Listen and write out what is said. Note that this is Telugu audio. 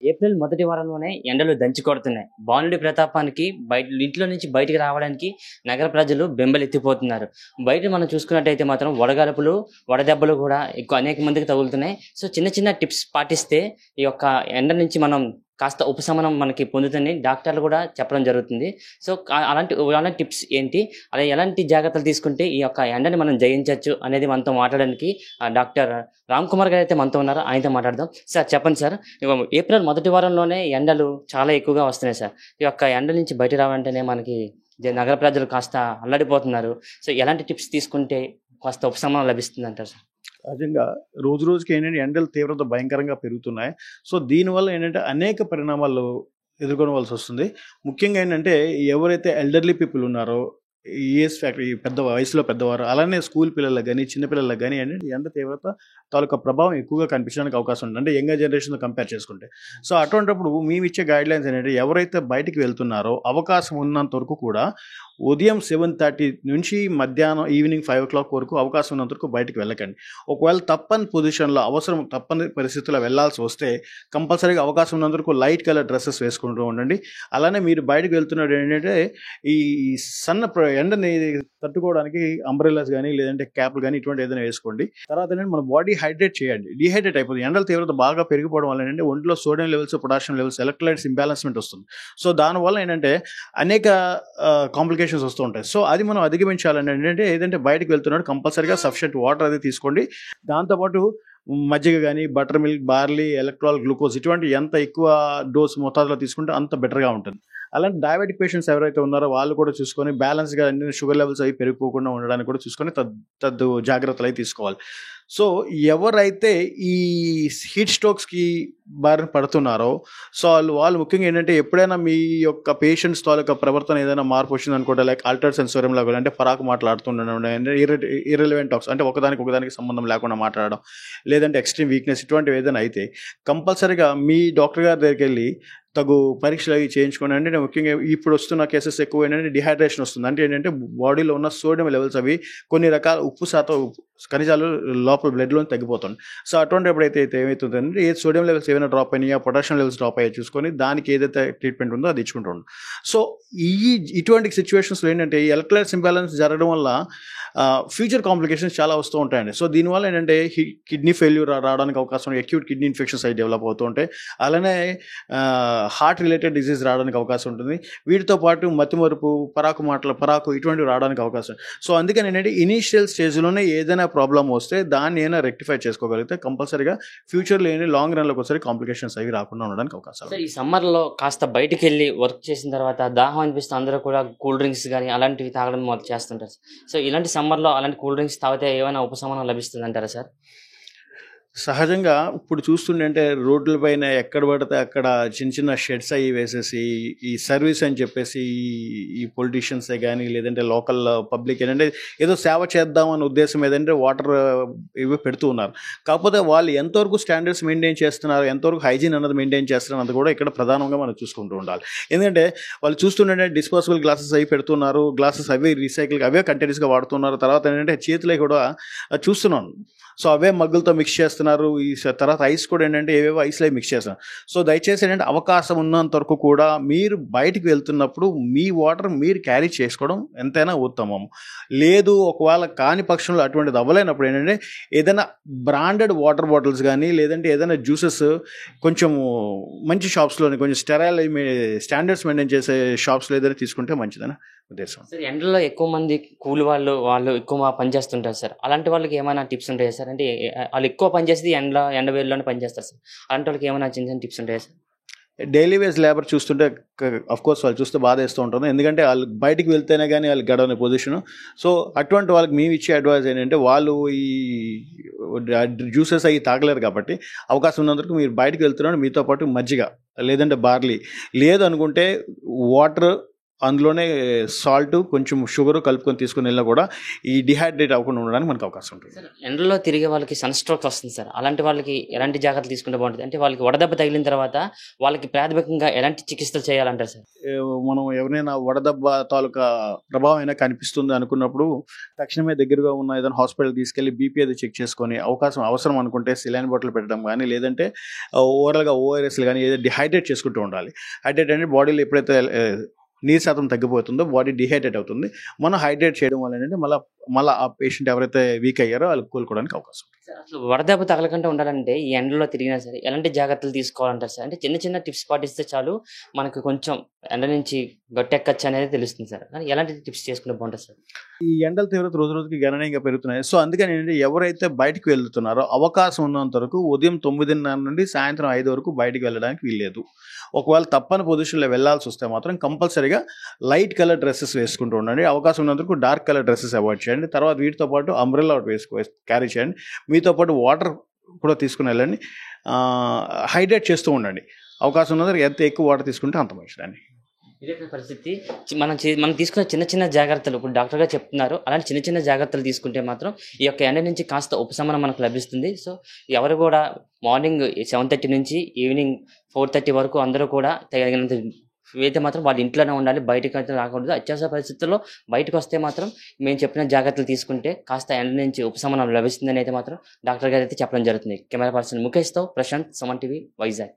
ఏప్రిల్ మొదటి వారంలోనే ఎండలు దంచి కొడుతున్నాయి. బాలుడి ప్రతాపానికి ఇంట్లో నుంచి బయటికి రావడానికి నగర ప్రజలు బెంబెలెత్తిపోతున్నారు. బయట మనం చూసుకున్నట్టయితే మాత్రం వడగాల్పులు, వడదెబ్బలు కూడా అనేక మందికి తగులుతున్నాయి. సో చిన్న చిన్న టిప్స్ పాటిస్తే ఈ యొక్క ఎండ నుంచి మనం కాస్త ఉపశమనం మనకి పొందుతుందని డాక్టర్లు కూడా చెప్పడం జరుగుతుంది. సో అలాంటి టిప్స్ ఏంటి? అలా ఎలాంటి జాగ్రత్తలు తీసుకుంటే ఈ యొక్క ఎండని మనం జయించొచ్చు అనేది మనతో మాట్లాడడానికి డాక్టర్ రామ్ కుమార్ గారు అయితే మనతో ఉన్నారు. ఆయనతో మాట్లాడదాం. సార్ చెప్పండి సార్. ఏప్రిల్ మొదటి వారంలోనే ఎండలు చాలా ఎక్కువగా వస్తున్నాయి సార్. ఈ యొక్క ఎండ నుంచి బయట రావాలంటేనే మనకి నగర ప్రజలు కాస్త అల్లడిపోతున్నారు. సో ఎలాంటి టిప్స్ తీసుకుంటే కాస్త ఉపశమనం లభిస్తుంది అంటారు సార్? సహజంగా రోజు రోజుకి ఏంటంటే ఎండల తీవ్రత భయంకరంగా పెరుగుతున్నాయి. సో దీనివల్ల ఏంటంటే అనేక పరిణామాలు ఎదుర్కొనవలసి వస్తుంది. ముఖ్యంగా ఏంటంటే ఎవరైతే ఎల్డర్లీ పీపుల్ ఉన్నారో, ఏజ్ ఫ్యాక్టరీ పెద్ద వయసులో పెద్దవారు, అలానే స్కూల్ పిల్లలకు కానీ చిన్నపిల్లలకు కానీ ఏంటంటే ఎండ తీవ్రత తాలూకా ప్రభావం ఎక్కువగా కనిపించడానికి అవకాశం ఉంది, అంటే యంగర్ జనరేషన్తో కంపేర్ చేసుకుంటే. సో అటువంటిప్పుడు మేము ఇచ్చే గైడ్లైన్స్ ఏంటంటే ఎవరైతే బయటికి వెళ్తున్నారో అవకాశం ఉన్నంత వరకు కూడా ఉదయం 7:30 నుంచి మధ్యాహ్నం ఈవినింగ్ 5 o'clock వరకు అవకాశం ఉన్నంత వరకు బయటికి వెళ్ళకండి. ఒకవేళ తప్పని పొజిషన్లో తప్పని పరిస్థితుల్లో వెళ్ళాల్సి వస్తే కంపల్సరీగా అవకాశం ఉన్నంత వరకు లైట్ కలర్ డ్రెస్సెస్ వేసుకుంటూ ఉండండి. అలానే మీరు బయటకు వెళ్తున్నప్పుడు ఏంటంటే ఈ ఎండని తట్టుకోవడానికి అంబ్రెల్లాస్ కానీ లేదంటే క్యాప్లు కానీ ఇటువంటి ఏదైనా వేసుకోండి. తర్వాత ఏంటంటే మన బాడీ హైడ్రేట్ చేయండి. డిహైడ్రేట్ అయిపోతుంది. ఎండల తీవ్రత బాగా పెరిగిపోవడం వల్ల ఏంటంటే ఒంట్లో sodium levels, potassium levels, electrolytes imbalancement వస్తుంది. సో దానివల్ల ఏంటంటే అనేక కాంప్లికేషన్స్ వస్తూ ఉంటాయి. సో అది మనం అధిగమించాలని ఏదంటే బయటకు వెళ్తున్నాడు కంపల్సరీగా సఫిషియెంట్ వాటర్ అది తీసుకోండి. దాంతోపాటు మజ్జిగ కానీ, butter milk, barley, electoral, glucose ఇటువంటి ఎంత ఎక్కువ డోస్ మోతాదులో తీసుకుంటే అంత బెటర్గా ఉంటుంది. అలాంటి డయాబెటిక్ పేషెంట్స్ ఎవరైతే ఉన్నారో వాళ్ళు కూడా చూసుకొని బ్యాలెన్స్గా షుగర్ లెవెల్స్ అవి పెరిగిపోకుండా ఉండడానికి కూడా చూసుకొని తద్దు జాగ్రత్తలు అవి తీసుకోవాలి. సో ఎవరైతే ఈ హీట్ స్ట్రోక్స్కి బారిన పడుతున్నారో సో వాళ్ళు ముఖ్యంగా ఏంటంటే ఎప్పుడైనా మీ యొక్క పేషెంట్స్ తాలూకా ప్రవర్తన ఏదైనా మార్పు వచ్చింది అనుకోండి, లైక్ ఆల్టర్డ్ సెన్సోరియం లాగా అంటే పరాకు మాట్లాడుతుండడం, ఇర్రెలవెంట్ టాక్స్ అంటే ఒకదానికి సంబంధం లేకుండా మాట్లాడడం, లేదంటే ఎక్స్ట్రీమ్ వీక్నెస్ ఇటువంటివి ఏదైనా అయితే కంపల్సరీగా మీ డాక్టర్ గారి దగ్గరికి వెళ్ళి తగు పరీక్షలు అవి చేయించుకోండి. అంటే ముఖ్యంగా ఇప్పుడు వస్తున్న కేసెస్ ఎక్కువ ఏంటంటే డిహైడ్రేషన్ వస్తుంది. అంటే ఏంటంటే బాడీలో ఉన్న సోడియం లెవెల్స్ అవి కొన్ని రకాల ఉప్పు శాతం ఖనిజాలు లోపల బ్లడ్లో తగ్గిపోతుంది. సో అటువంటిప్పుడు అయితే ఏమవుతుందంటే ఏ సోడియం లెవెల్స్ ఏమైనా డ్రాప్ అయినాయా, పొటాషియం లెవెల్స్ డ్రాప్ అయ్యా చూసుకొని దానికి ఏదైతే ట్రీట్మెంట్ ఉందో అది ఇచ్చుకుంటూ ఉంటాం. సో ఇటువంటి సిచ్యువేషన్స్లో ఏంటంటే ఈ ఎలక్ట్రోలైట్స్ ఇంబ్యాలెన్స్ జరగడం వల్ల ఫ్యూచర్ కాంప్లికేషన్స్ చాలా వస్తూ ఉంటాయండి. సో దీనివల్ల ఏంటంటే కిడ్నీ ఫెయిల్యూర్ రావడానికి అవకాశం, అక్యూట్ కిడ్నీ ఇన్ఫెక్షన్స్ అవి డెవలప్ అవుతూ ఉంటాయి. అలానే హార్ట్ రిలేటెడ్ డిసీజ్ రావడానికి అవకాశం ఉంటుంది. వీటితో పాటు మతిమరుపు, పరాకు ఇటువంటివి రావడానికి అవకాశం. సో అందుకని ఏంటంటే ఇనీషియల్ స్టేజ్లోనే ఏదైనా ప్రాబ్లం వస్తే దాన్ని ఏమైనా రెక్టిఫై చేసుకోగలిగితే కంపల్సరీగా ఫ్యూచర్లో ఏంటి లాంగ్ రన్లోకి ఒకసారి కాంప్లికేషన్స్ అవి రాకుండా ఉండడానికి అవకాశం. ఈ సమ్మర్లో కాస్త బయటికి వెళ్ళి వర్క్ చేసిన తర్వాత దాహం అనిపిస్తే అందరూ కూడా కూల్ డ్రింక్స్ కానీ అలాంటివి తాగడం మొదలు చేస్తుంటారు. సో ఇలాంటి సమ్మర్లో అలాంటి కూల్ డ్రింక్స్ తాగితే ఏమైనా ఉపశమనం లభిస్తుంది అంటారా సార్? సహజంగా ఇప్పుడు చూస్తుంటే రోడ్ల పైన ఎక్కడ పడితే అక్కడ చిన్న చిన్న షెడ్స్ అవి వేసేసి ఈ సర్వీస్ అని చెప్పేసి ఈ పొలిటీషియన్సే కానీ లేదంటే లోకల్ పబ్లిక్ ఏంటంటే ఏదో సేవ చేద్దామనే ఉద్దేశం ఏదంటే వాటర్ ఇవి పెడుతూ ఉన్నారు. కాకపోతే వాళ్ళు ఎంతవరకు స్టాండర్డ్స్ మెయింటైన్ చేస్తున్నారు, ఎంతవరకు హైజీన్ అన్నది మెయింటైన్ చేస్తున్నారు అన్నది కూడా ఇక్కడ ప్రధానంగా మనం చూసుకుంటూ ఉండాలి. ఎందుకంటే వాళ్ళు చూస్తుంటే డిస్పోజబుల్ గ్లాసెస్ అవి పెడుతున్నారు, గ్లాసెస్ అవి రీసైకిల్ అవే కంటిన్యూస్గా వాడుతున్నారు. తర్వాత ఏంటంటే చేతులే కూడా చూస్తున్నాను. సో అవే మగ్గులతో మిక్స్ చేస్తున్నారు. ఈ తర్వాత ఐస్ కూడా ఏంటంటే ఏవేవో ఐస్లో మిక్స్ చేస్తున్నారు. సో దయచేసి ఏంటంటే అవకాశం ఉన్నంత వరకు కూడా మీరు బయటికి వెళ్తున్నప్పుడు మీ వాటర్ మీరు క్యారీ చేసుకోవడం ఎంతైనా ఉత్తమం. లేదు ఒకవేళ కాని పక్షంలో అటువంటిది అవ్వలేనప్పుడు ఏంటంటే ఏదైనా బ్రాండెడ్ వాటర్ బాటిల్స్ కానీ లేదంటే ఏదైనా జ్యూసెస్ కొంచెం మంచి షాప్స్లోని కొంచెం స్టెరైల్ స్టాండర్డ్స్ మెయింటైన్ చేసే షాప్స్లో ఏదైనా తీసుకుంటే మంచిదని ఉద్దేశం. సార్ ఎండలో ఎక్కువ మంది కూలి వాళ్ళు ఎక్కువ పని చేస్తుంటారు సార్. అలాంటి వాళ్ళకి ఏమైనా టిప్స్ ఉంటాయా సార్? అంటే వాళ్ళు ఎక్కువ పని చేసేది ఎండ వేడిలోనే పని చేస్తారు సార్. అలాంటి వాళ్ళకి ఏమైనా చిన్న చిన్న టిప్స్ ఉంటాయా సార్? డైలీ వేజ్ లేబర్ చూస్తుంటే అఫ్కోర్స్ వాళ్ళు చూస్తే బాధ వేస్తూ ఉంటుంది. ఎందుకంటే వాళ్ళు బయటికి వెళ్తేనే కానీ వాళ్ళకి గడవని పొజిషను. సో అటువంటి వాళ్ళకి మేము ఇచ్చే అడ్వైజ్ ఏంటంటే వాళ్ళు ఈ జ్యూసెస్ అవి తాగలేరు కాబట్టి అవకాశం ఉన్నందుకు మీరు బయటకు వెళ్తున్నాడు మీతో పాటు మజ్జిగ లేదంటే బార్లీ లేదు అనుకుంటే వాటర్ అందులోనే సాల్ట్ కొంచెం షుగర్ కలుపుకొని తీసుకుని వెళ్ళినా కూడా ఈ డిహైడ్రేట్ అవ్వకుండా ఉండడానికి మనకు అవకాశం ఉంటుంది. సార్ ఎండలో తిరిగే వాళ్ళకి సన్ స్ట్రోక్ వస్తుంది సార్. అలాంటి వాళ్ళకి ఎలాంటి జాగ్రత్తలు తీసుకుంటే బాగుంటుంది? అంటే వాళ్ళకి వడదెబ్బ తగిలిన తర్వాత వాళ్ళకి ప్రాథమికంగా ఎలాంటి చికిత్సలు చేయాలంటారు సార్? మనం ఎవరైనా వడదెబ్బ తాలూకా ప్రభావం అయినా కనిపిస్తుంది అనుకున్నప్పుడు తక్షణమే దగ్గరగా ఉన్న ఏదైనా హాస్పిటల్ తీసుకెళ్లి బీపీ అది చెక్ చేసుకొని అవసరం అనుకుంటే సిలైన్ బాటిల్ పెట్టడం కానీ, లేదంటే ఓవరాల్గా ఓఆర్ఎస్లు కానీ ఏదో డిహైడ్రేట్ చేసుకుంటూ ఉండాలి. హైడ్రేట్ అంటే బాడీలో ఎప్పుడైతే నీరు శాతం తగ్గిపోతుందో బాడీ డిహైడ్రేట్ అవుతుంది. మనం హైడ్రేట్ చేయడం వల్ల ఏంటంటే మళ్ళీ ఆ పేషెంట్ ఎవరైతే వీక్ అయ్యారో వాళ్ళకి కోలుకోవడానికి అవకాశం ఉంటుంది. సార్ అసలు వడదెబ్బ తగలకుండా ఉండాలంటే ఈ ఎండలో తిరిగినా సరే ఎలాంటి జాగ్రత్తలు తీసుకోవాలంటారు సార్? అంటే చిన్న చిన్న టిప్స్ పాటిస్తే చాలు మనకు కొంచెం ఎండ నుంచి గట్టెక్కచ్చు అనేది తెలుస్తుంది సార్. కానీ ఎలాంటి టిప్స్ చేసుకుంటే బాగుంటుంది సార్? ఈ ఎండల తీవ్రత రోజు రోజుకి గణనీయంగా పెరుగుతున్నాయి. సో అందుకని ఏంటంటే ఎవరైతే బయటకు వెళ్తున్నారో అవకాశం ఉన్నంత వరకు ఉదయం 9:30 నుండి సాయంత్రం 5 వరకు బయటికి వెళ్ళడానికి వీల్లేదు. ఒకవేళ తప్పని పొజిషన్లో వెళ్ళాల్సి వస్తే మాత్రం కంపల్సరీగా లైట్ కలర్ డ్రెస్సెస్ వేసుకుంటూ ఉండండి. అవకాశం ఉన్నంత వరకు డార్క్ కలర్ డ్రెస్సెస్ అవాయిడ్ చేయండి. తర్వాత వీటితో పాటు అంబ్రెల్లా క్యారీ చేయండి. మీతో పాటు వాటర్ కూడా తీసుకుని వెళ్ళండి. హైడ్రేట్ చేస్తూ ఉండండి. అవకాశం ఉన్నంత ఎంత ఎక్కువ వాటర్ తీసుకుంటే అంత మంచిదండి. ఇదే పరిస్థితి. మనం తీసుకున్న చిన్న చిన్న జాగ్రత్తలు ఇప్పుడు డాక్టర్ గారు చెప్తున్నారు. అలాంటి చిన్న చిన్న జాగ్రత్తలు తీసుకుంటే మాత్రం ఈ యొక్క ఎండ నుంచి కాస్త ఉపశమనం మనకు లభిస్తుంది. సో ఎవరు కూడా మార్నింగ్ 7:30 నుంచి ఈవినింగ్ 4:30 వరకు అందరూ కూడా తగినంత అయితే మాత్రం వాళ్ళ ఇంట్లోనే ఉండాలి. బయటకు అయితే రాకూడదు. అత్యవసర పరిస్థితుల్లో బయటకు వస్తే మాత్రం మేము చెప్పిన జాగ్రత్తలు తీసుకుంటే కాస్త ఎండ నుంచి ఉపశమనం లభిస్తుందని అయితే మాత్రం డాక్టర్ గారు అయితే చెప్పడం జరుగుతుంది. కెమెరా పర్సన్ ముఖేష్తో ప్రశాంత్, సుమన్ టీవీ, వైజాగ్.